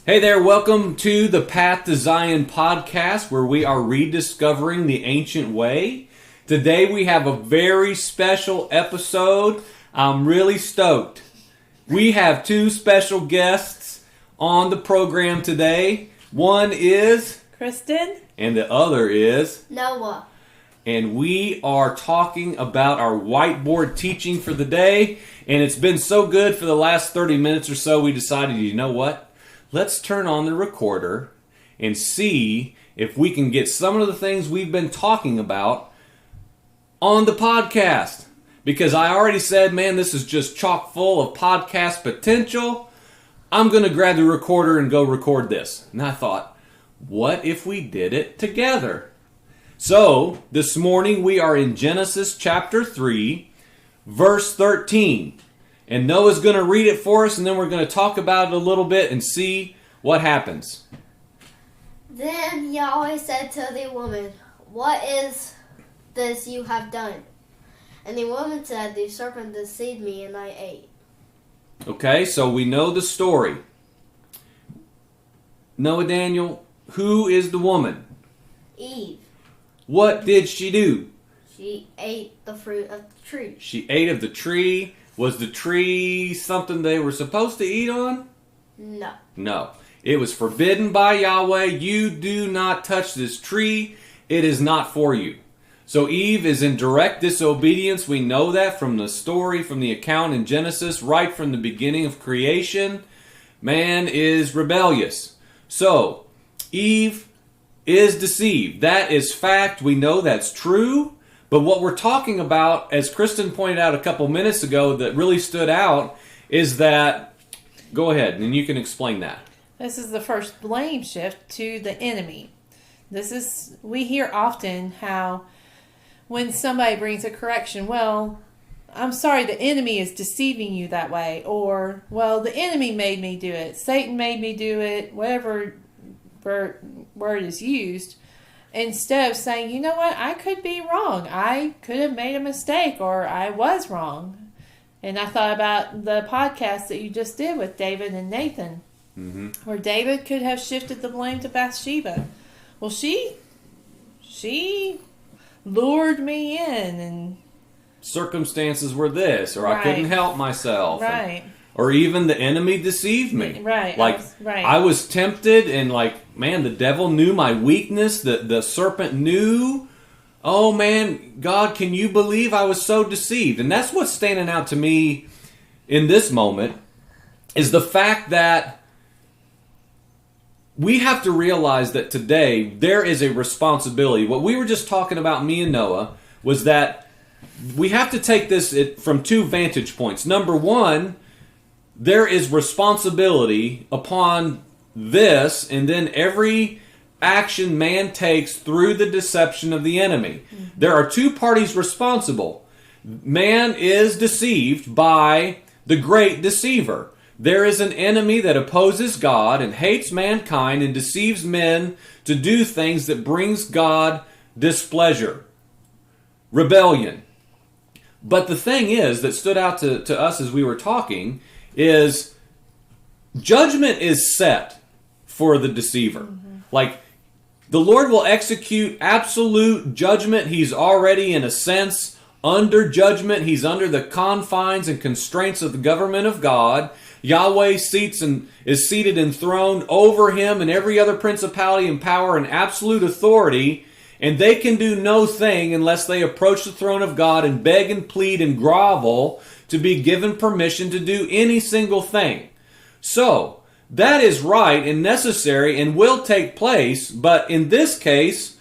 Hey there, welcome to the Path to Zion podcast, where we are rediscovering the ancient way. Today we have a very special episode. I'm really stoked. We have two special guests on the program today. One is Kristen, and the other is Noah. And we are talking about our whiteboard teaching for the day. And it's been so good for the last 30 minutes or so, we decided, you know what? Let's turn on the recorder and see if we can get some of the things we've been talking about on the podcast. Because I already said, man, this is just chock full of podcast potential. I'm going to grab the recorder and go record this. And I thought, what if we did it together? So, this morning we are in Genesis chapter 3, verse 13. And Noah's going to read it for us, and then we're going to talk about it a little bit and see what happens. Then Yahweh said to the woman, "What is this you have done?" And the woman said, "The serpent deceived me, and I ate." Okay, so we know the story. Noah, Daniel, who is the woman? Eve. What did she do? She ate the fruit of the tree. She ate of the tree. Was the tree something they were supposed to eat on? No. No. It was forbidden by Yahweh. You do not touch this tree. It is not for you. So Eve is in direct disobedience. We know that from the story, from the account in Genesis, right from the beginning of creation. Man is rebellious. So Eve is deceived. That is fact. We know that's true. But what we're talking about, as Kristen pointed out a couple minutes ago, that really stood out is that, go ahead, and you can explain that. this is the first blame shift to the enemy. We hear often how when somebody brings a correction, well, I'm sorry, the enemy is deceiving you that way. Or, well, the enemy made me do it. Satan made me do it. Whatever word is used. Instead of saying, you know what, I could be wrong. I could have made a mistake, or I was wrong. And I thought about the podcast that you just did with David and Nathan, where David could have shifted the blame to Bathsheba. Well, she lured me in, and Circumstances were this, or I Right. couldn't help myself. right. Or even the enemy deceived me. Right. I was tempted, and man, the devil knew my weakness. The serpent knew. Oh man, God, can you believe I was so deceived? And that's what's standing out to me in this moment, is the fact that we have to realize that today there is a responsibility. What we were just talking about, me and Noah, was that we have to take this from two vantage points. Number one, there is responsibility upon this, and then every action man takes through the deception of the enemy. There are two parties responsible. Man is deceived by the great deceiver. There is an enemy that opposes God and hates mankind and deceives men to do things that brings God displeasure, rebellion. But the thing is that stood out to us as we were talking is judgment is set for the deceiver. The Lord will execute absolute judgment. He's already, in a sense, under judgment. He's under the confines and constraints of the government of God. Yahweh is seated enthroned over him and every other principality and power and absolute authority. And they can do no thing unless they approach the throne of God and beg and plead and grovel to be given permission to do any single thing. So, that is right and necessary and will take place. But in this case,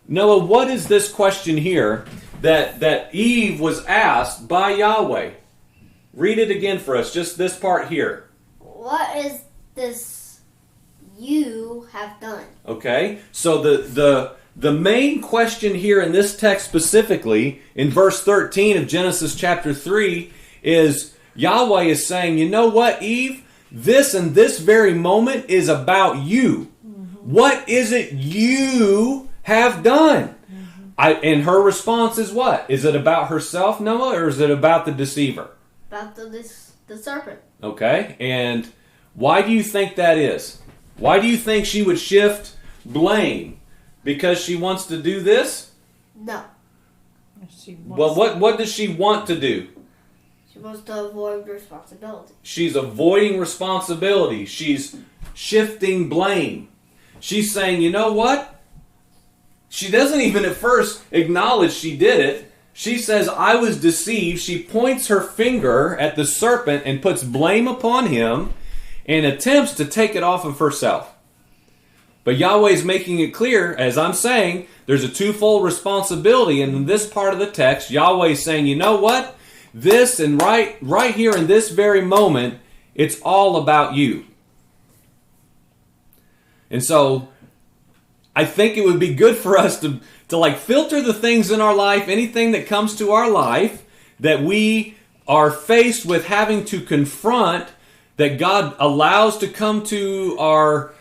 Noah, what is this question here that Eve was asked by Yahweh? Read it again for us, just this part here. What is this you have done? Okay, so the main question here in this text specifically, in verse 13 of Genesis chapter 3, is Yahweh is saying, you know what, Eve? This and this very moment is about you. What is it you have done? And her response is what? Is it about herself, Noah, or is it about the deceiver? About the serpent. Okay, and why do you think that is? Why do you think she would shift blame? Because she wants to do this? No. Well, what does she want to do? She wants to avoid responsibility. She's avoiding responsibility. She's shifting blame. She's saying, you know what? She doesn't even at first acknowledge she did it. She says, I was deceived. She points her finger at the serpent and puts blame upon him and attempts to take it off of herself. But Yahweh's making it clear, as I'm saying, there's a twofold responsibility. And in this part of the text, Yahweh's saying, you know what? This and right here in this very moment, it's all about you. And so I think it would be good for us to like filter the things in our life, anything that comes to our life that we are faced with having to confront, that God allows to come to our,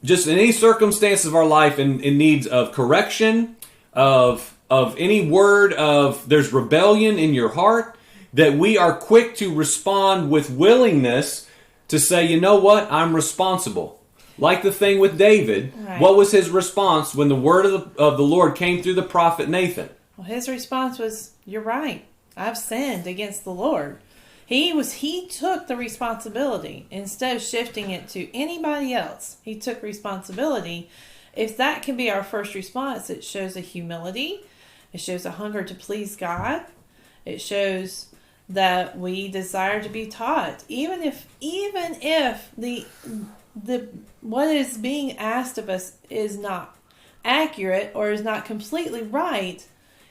just in any circumstance of our life in needs of correction, of any word of there's rebellion in your heart, that we are quick to respond with willingness to say, you know what, I'm responsible. Like the thing with David, right. What was his response when the word of the Lord came through the prophet Nathan? Well, his response was, you're right. I've sinned against the Lord. He took the responsibility instead of shifting it to anybody else. He took responsibility. If that can be our first response, it shows a humility. It shows a hunger to please God. It shows that we desire to be taught. Even if the what is being asked of us is not accurate or is not completely right,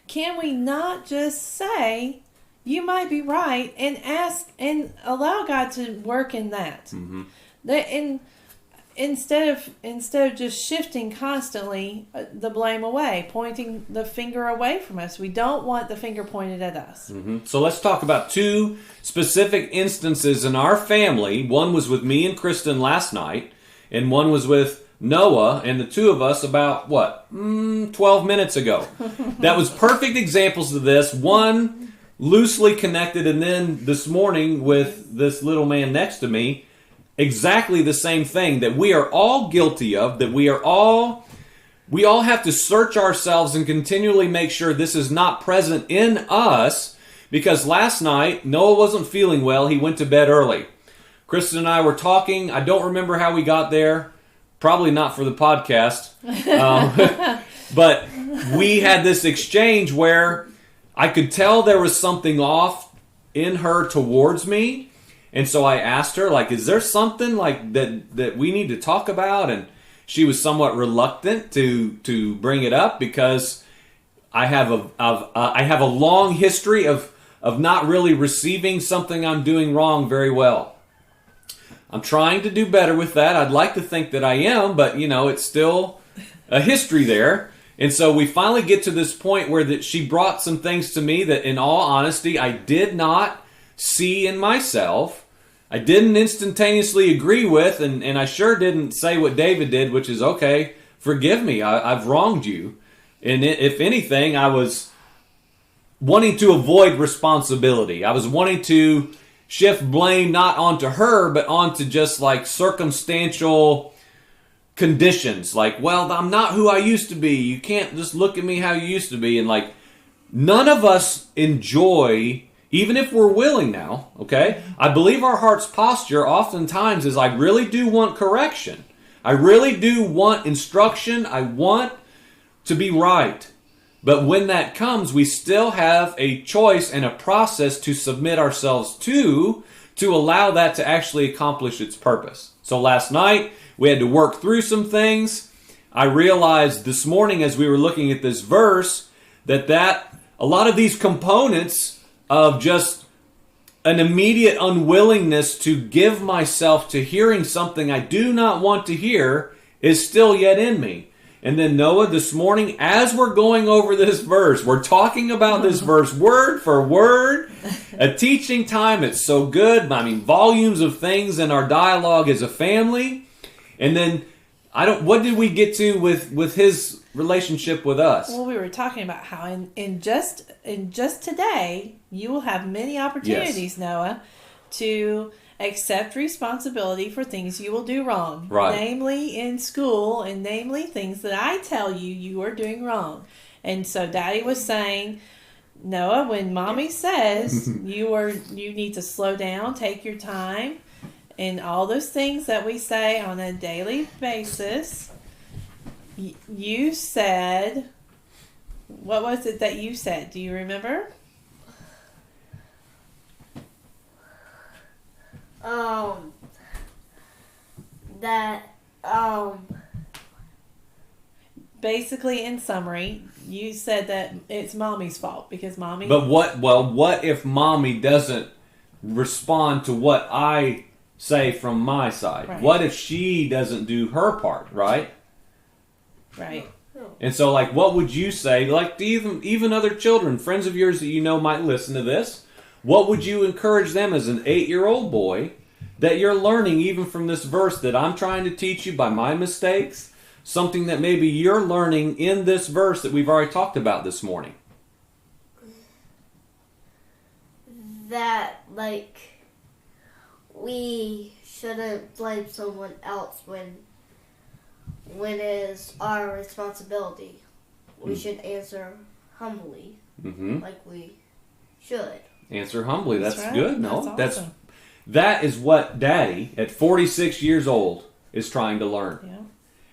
can we not just say, you might be right, and ask and allow God to work in that? Mm-hmm. Instead of just shifting constantly the blame away, pointing the finger away from us. We don't want the finger pointed at us. Mm-hmm. So let's talk about two specific instances in our family. One was with me and Kristen last night, and one was with Noah and the two of us about, 12 minutes ago. That was perfect examples of this. One loosely connected, and then this morning with this little man next to me, exactly the same thing that we are all guilty of, that we all have to search ourselves and continually make sure this is not present in us, because last night Noah wasn't feeling well. He went to bed early. Kristen and I were talking. I don't remember how we got there. Probably not for the podcast. But we had this exchange where I could tell there was something off in her towards me. And so I asked her, is there something that we need to talk about? And she was somewhat reluctant to bring it up because I have a long history of not really receiving something I'm doing wrong very well. I'm trying to do better with that. I'd like to think that I am, but it's still a history there. And so we finally get to this point where that she brought some things to me that, in all honesty, I did not see in myself. I didn't instantaneously agree with, and I sure didn't say what David did, which is, okay, forgive me, I've wronged you. And if anything, I was wanting to avoid responsibility. I was wanting to shift blame not onto her, but onto just circumstantial conditions. I'm not who I used to be. You can't just look at me how you used to be. And none of us enjoy, even if we're willing now, okay? I believe our heart's posture oftentimes is, I really do want correction. I really do want instruction. I want to be right. But when that comes, we still have a choice and a process to submit ourselves to allow that to actually accomplish its purpose. So last night, we had to work through some things. I realized this morning as we were looking at this verse that a lot of these components of just an immediate unwillingness to give myself to hearing something I do not want to hear is still yet in me. And then Noah, this morning, as we're going over this verse, we're talking about this verse word for word, a teaching time. It's so good. Volumes of things in our dialogue as a family. And then, what did we get to with his relationship with us? Well, we were talking about how in just today, you will have many opportunities, yes, Noah, to accept responsibility for things you will do wrong. Right. Namely in school, and namely things that I tell you you are doing wrong. And so Daddy was saying, Noah, when Mommy says you need to slow down, take your time, and all those things that we say on a daily basis, you said, what was it that you said? Do you remember? Basically, in summary, you said that it's Mommy's fault because Mommy... But what if Mommy doesn't respond to what I say from my side? Right. What if she doesn't do her part, right? Right. And so, like, what would you say, like, to even other children, friends of yours that you know might listen to this, what would you encourage them as an 8-year-old boy that you're learning even from this verse that I'm trying to teach you by my mistakes, something that maybe you're learning in this verse that we've already talked about this morning? That, like, we shouldn't blame someone else when it is our responsibility. We should answer humbly, like we should. Answer humbly. That's right. good. No, That's awesome. that is what Daddy at 46 years old is trying to learn. Yeah.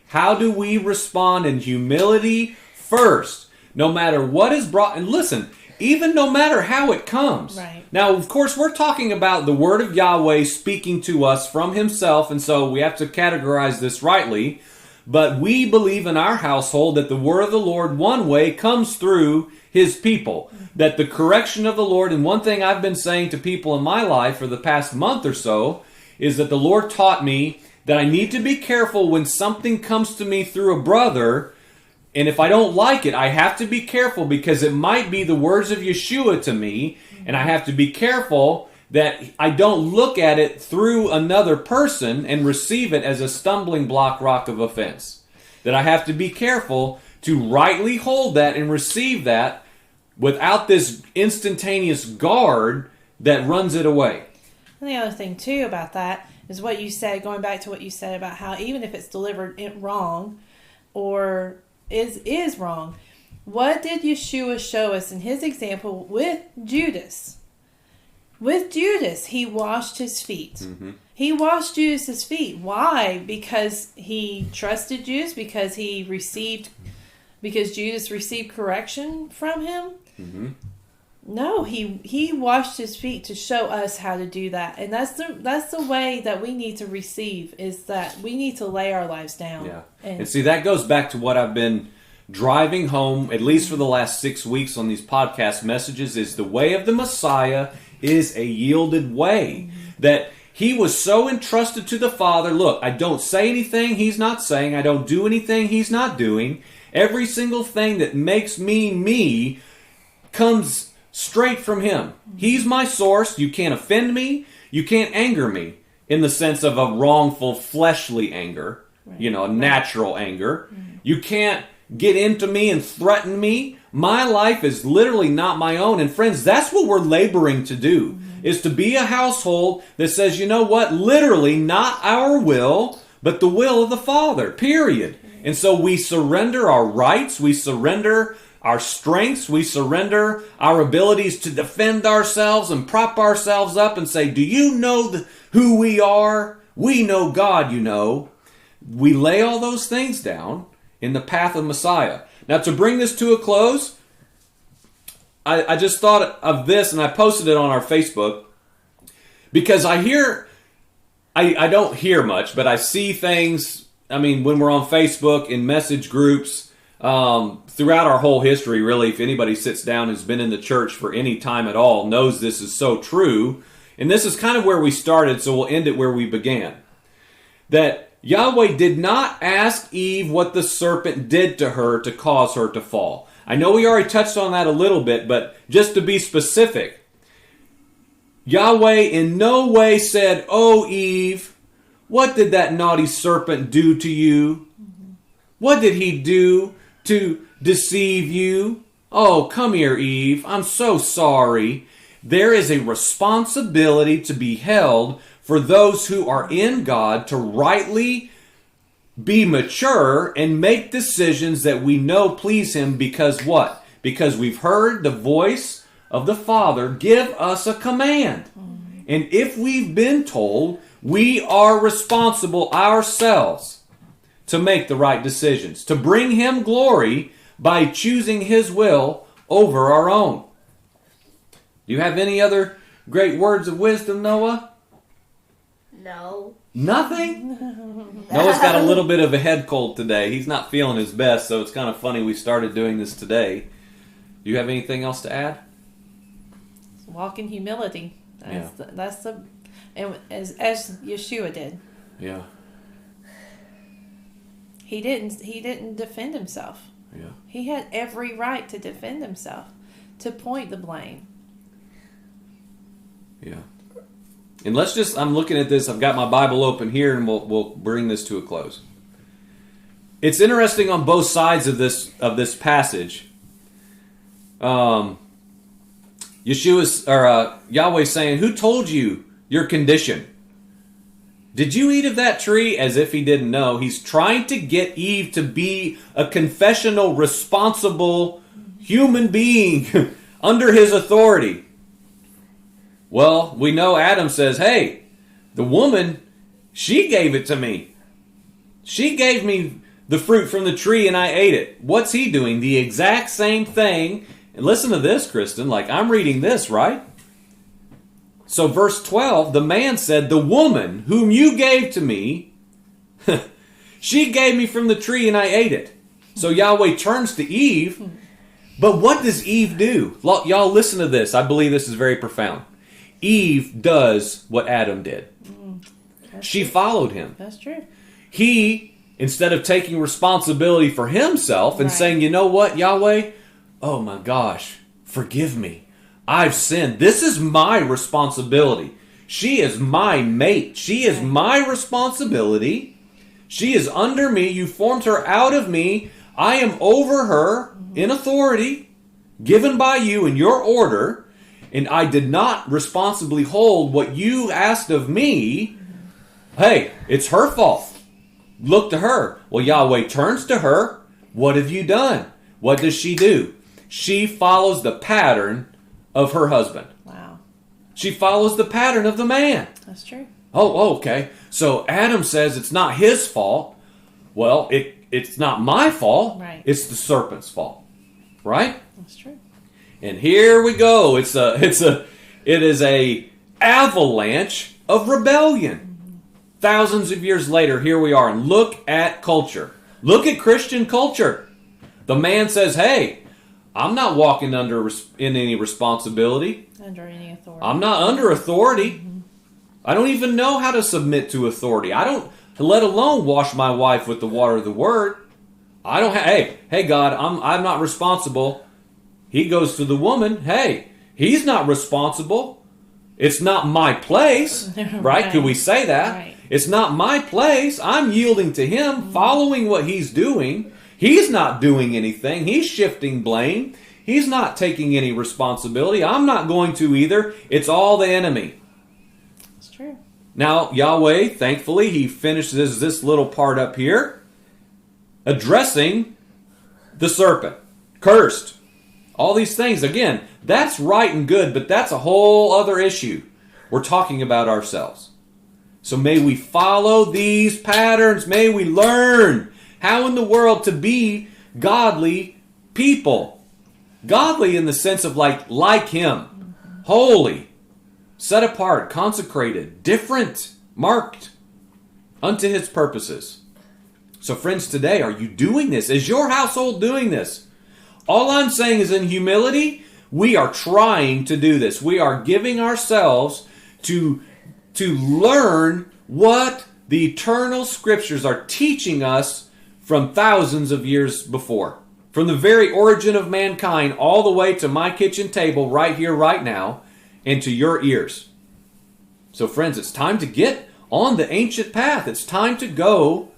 How do we respond in humility first, no matter what is brought? And listen, even no matter how it comes. Right. Now, of course, we're talking about the word of Yahweh speaking to us from himself, and so we have to categorize this rightly. But we believe in our household that the word of the Lord one way comes through his people. That the correction of the Lord, and one thing I've been saying to people in my life for the past month or so, is that the Lord taught me that I need to be careful when something comes to me through a brother, and if I don't like it, I have to be careful because it might be the words of Yeshua to me, and I have to be careful that I don't look at it through another person and receive it as a stumbling block rock of offense. That I have to be careful to rightly hold that and receive that without this instantaneous guard that runs it away. And the other thing, too, about that is what you said, going back to what you said about how even if it's delivered wrong or is wrong, what did Yeshua show us in his example with Judas? With Judas, he washed his feet. Mm-hmm. He washed Judas's feet. Why? Because he trusted Judas? Because Judas received correction from him? Mm-hmm. No, he washed his feet to show us how to do that. And that's the way that we need to receive, is that we need to lay our lives down. Yeah. And see, that goes back to what I've been driving home, at least for the last 6 weeks on these podcast messages, is the way of the Messiah is a yielded way. That he was so entrusted to the Father. Look, I don't say anything he's not saying. I don't do anything he's not doing. Every single thing that makes me comes straight from him. He's my source. You can't offend me. You can't anger me in the sense of a wrongful fleshly anger, a natural anger. You can't get into me and threaten me. My life is literally not my own. And friends, that's what we're laboring to do, is to be a household that says, you know what, literally not our will, but the will of the Father, period. And so we surrender our rights, we surrender our strengths, we surrender our abilities to defend ourselves and prop ourselves up and say, do you know who we are? We know God, We lay all those things down in the path of Messiah. Now, to bring this to a close, I just thought of this, and I posted it on our Facebook, because I don't hear much, but I see things, when we're on Facebook, in message groups, throughout our whole history, really, if anybody sits down who's been in the church for any time at all, knows this is so true. And this is kind of where we started, so we'll end it where we began. That Yahweh did not ask Eve what the serpent did to her to cause her to fall. I know we already touched on that a little bit, but just to be specific, Yahweh in no way said, "Oh, Eve, what did that naughty serpent do to you? What did he do to deceive you? Oh, come here, Eve. I'm so sorry." There is a responsibility to be held for those who are in God to rightly be mature and make decisions that we know please Him, because what? Because we've heard the voice of the Father give us a command. And if we've been told, we are responsible ourselves to make the right decisions, to bring Him glory by choosing His will over our own. Do you have any other great words of wisdom, Noah? No. Nothing? Noah's got a little bit of a head cold today. He's not feeling his best, so it's kind of funny we started doing this today. Do you have anything else to add? Walk in humility. That's the and as Yeshua did. Yeah. He didn't defend himself. Yeah. He had every right to defend himself, to point the blame. Yeah. And I'm looking at this, I've got my Bible open here, and we'll bring this to a close. It's interesting on both sides of this passage. Yahweh saying, who told you your condition? Did you eat of that tree? As if he didn't know. He's trying to get Eve to be a confessional, responsible human being under his authority. Well, we know Adam says, hey, the woman, she gave it to me. She gave me the fruit from the tree and I ate it. What's he doing? The exact same thing. And listen to this, Kristen, like I'm reading this, right? So verse 12, the man said, the woman whom you gave to me, she gave me from the tree and I ate it. So Yahweh turns to Eve. But what does Eve do? Y'all listen to this. I believe this is very profound. Eve does what Adam did. She followed him. That's true. He, instead of taking responsibility for himself and saying, you know what, Yahweh? Oh my gosh, forgive me. I've sinned. This is my responsibility. She is my mate. She is my responsibility. She is under me. You formed her out of me. I am over her in authority given by you in your order. And I did not responsibly hold what you asked of me. Hey, it's her fault. Look to her. Well, Yahweh turns to her. What have you done? What does she do? She follows the pattern of her husband. Wow. She follows the pattern of the man. That's true. Oh, okay. So Adam says it's not his fault. Well, it's not my fault. Right. It's the serpent's fault. Right? That's true. And here we go. It is a avalanche of rebellion. Thousands of years later, here we are. And look at culture. Look at Christian culture. The man says, hey, I'm not walking in any responsibility. Under any authority. I'm not under authority. I don't even know how to submit to authority. I don't, let alone wash my wife with the water of the word. I don't have, hey God, I'm not responsible. He goes to the woman, hey, he's not responsible. It's not my place, right? Could we say that? Right. It's not my place. I'm yielding to him, following what he's doing. He's not doing anything. He's shifting blame. He's not taking any responsibility. I'm not going to either. It's all the enemy. It's true. Now, Yahweh, thankfully, he finishes this little part up here, addressing the serpent. Cursed. All these things, again, that's right and good, but that's a whole other issue. We're talking about ourselves. So may we follow these patterns. May we learn how in the world to be godly people. Godly in the sense of like him. Holy. Set apart, consecrated, different, marked unto his purposes. So friends, today, are you doing this? Is your household doing this? All I'm saying is in humility, we are trying to do this. We are giving ourselves to learn what the eternal scriptures are teaching us from thousands of years before. From the very origin of mankind all the way to my kitchen table right here, right now, and to your ears. So friends, it's time to get on the ancient path. It's time to go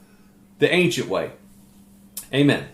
the ancient way. Amen.